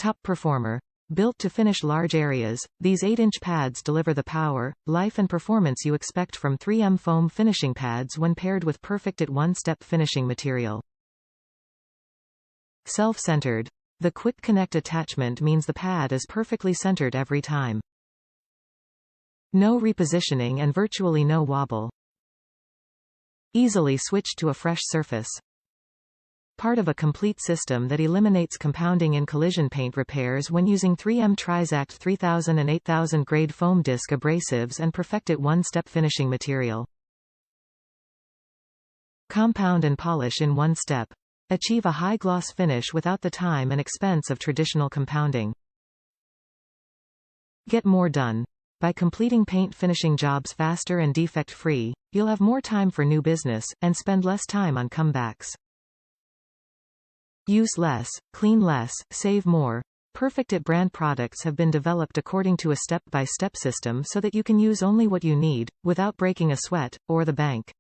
Top performer. Built to finish large areas, these 8-inch pads deliver the power, life and performance you expect from 3M foam finishing pads when paired with perfect one-step finishing material. Self-centered. The quick connect attachment means the pad is perfectly centered every time. No repositioning and virtually no wobble. Easily switched to a fresh surface. Part of a complete system that eliminates compounding in collision paint repairs when using 3M Trizact 3000 and 8000 grade foam disc abrasives and perfected one-step finishing material. Compound and polish in one step. Achieve a high gloss finish without the time and expense of traditional compounding. Get more done. By completing paint finishing jobs faster and defect-free, you'll have more time for new business, and spend less time on comebacks. Use less, clean less, save more. Perfect-it brand products have been developed according to a step-by-step system so that you can use only what you need, without breaking a sweat, or the bank.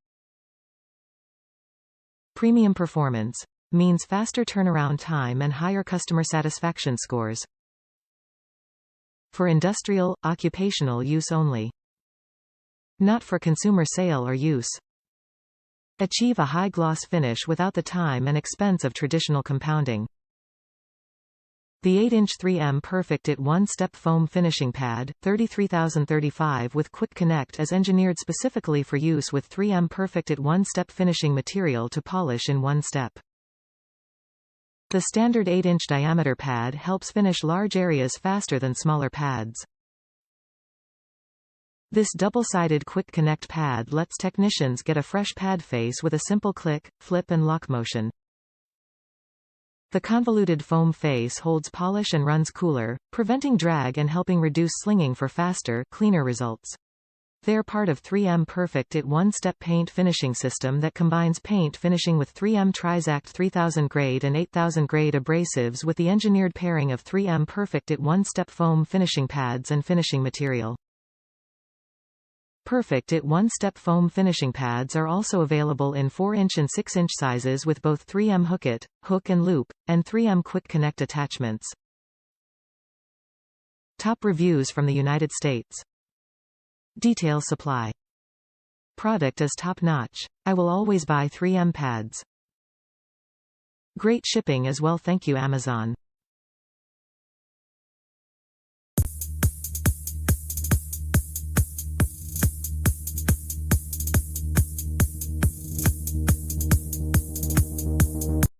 Premium performance. Means faster turnaround time and higher customer satisfaction scores. For industrial, occupational use only. Not for consumer sale or use. Achieve a high gloss finish without the time and expense of traditional compounding. The 8-inch 3M perfect-it one-step foam finishing pad, 33035 with Quick Connect is engineered specifically for use with 3M perfect-it one-step finishing material to polish in one step. The standard 8-inch diameter pad helps finish large areas faster than smaller pads. This double-sided Quick Connect pad lets technicians get a fresh pad face with a simple click, flip and lock motion. The convoluted foam face holds polish and runs cooler, preventing drag and helping reduce slinging for faster, cleaner results. They're part of 3M perfect-it one-step paint finishing system that combines paint finishing with 3M Trizact 3000 grade and 8000 grade abrasives with the engineered pairing of 3M perfect-it one-step foam finishing pads and finishing material. Perfect-it one-step foam finishing pads are also available in 4-inch and 6-inch sizes with both 3M Hook-it, hook and loop, and 3M Quick Connect attachments. Top reviews from the United States. Detail supply. Product is top-notch. I will always buy 3M pads. Great shipping as well. Thank you Amazon.